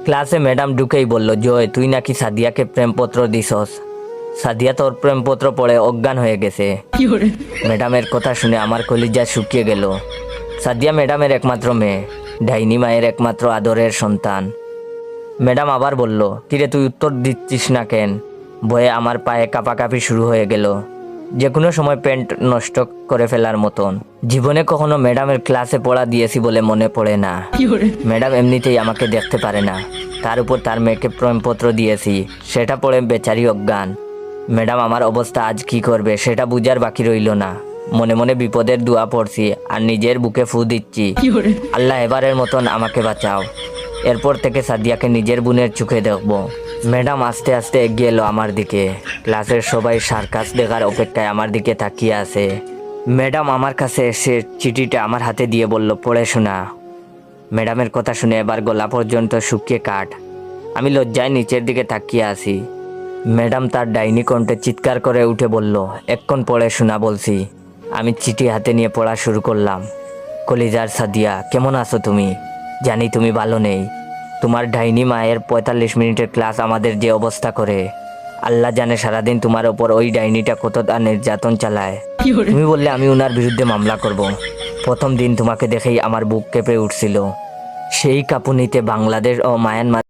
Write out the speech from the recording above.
ক্লাসে ম্যাডাম ঢুকেই বলল, জয় তুই নাকি সাদিয়াকে প্রেমপত্র দিছস। সাদিয়া তোর প্রেমপত্র পড়ে অজ্ঞান হয়ে গেছে। ম্যাডামের কথা শুনে আমার কলিজা শুকিয়ে গেল। সাদিয়া ম্যাডামের একমাত্র মেয়ে, ডাইনি মায়ের একমাত্র আদরের সন্তান। ম্যাডাম আবার বলল, কিরে তুই উত্তর দিচ্ছিস না কেন? ভয়ে আমার পায়ে কাঁপাকাঁপি শুরু হয়ে গেল, যে কোনো সময় প্যান্ট নষ্ট করে ফেলার মতন। জীবনে কখনো ম্যাডামের ক্লাসে পড়া দিয়েছি বলে মনে পড়ে না। ম্যাডাম এমনিতেই আমাকে দেখতে পারে না, তার উপর তার মেয়েকে প্রেমপত্র দিয়েছি, সেটা পড়ে বেচারি অজ্ঞান। ম্যাডাম আমার অবস্থা আজ কি করবে সেটা বুঝার বাকি রইল না। মনে মনে বিপদের দোয়া পড়ছি আর নিজের বুকে ফু দিচ্ছি, আল্লাহ এবারের মতন আমাকে বাঁচাও। এরপর থেকে সাদিয়াকে নিজের বোনের চোখে দেখব। ম্যাডাম আস্তে আস্তে এগিয়ে এলো আমার দিকে। ক্লাসের সবাই সার্কাস দেখার অপেক্ষায় আমার দিকে তাকিয়ে আছে। ম্যাডাম আমার কাছে এসে চিঠিটা আমার হাতে দিয়ে বলল, পড়ে শোনা। ম্যাডামের কথা শুনে এবার গলা পর্যন্ত শুকিয়ে কাঠ। আমি লজ্জায় নিচের দিকে তাকিয়ে আছি। ম্যাডাম তার ডাইনি কণ্ঠে চিৎকার করে উঠে বলল, এক্ষণ পড়ে শোনা বলছি। আমি চিঠি হাতে নিয়ে পড়া শুরু করলাম। কলিজার সাদিয়া, কেমন আছো তুমি? জানি তুমি ভালো নেই। তোমার ডাইনি মায়ের 45 মিনিটের ক্লাস আমাদের যে অবস্থা করে, আল্লাহ জানে সারাদিন তোমার ওপর ওই ডাইনিটা কতটা নির্যাতন চালায়। তুমি বললে আমি ওনার বিরুদ্ধে মামলা করব। প্রথম দিন তোমাকে দেখেই আমার বুক কেঁপে উঠছিল। সেই কাঁপুনিতে বাংলাদেশ ও মায়ানমার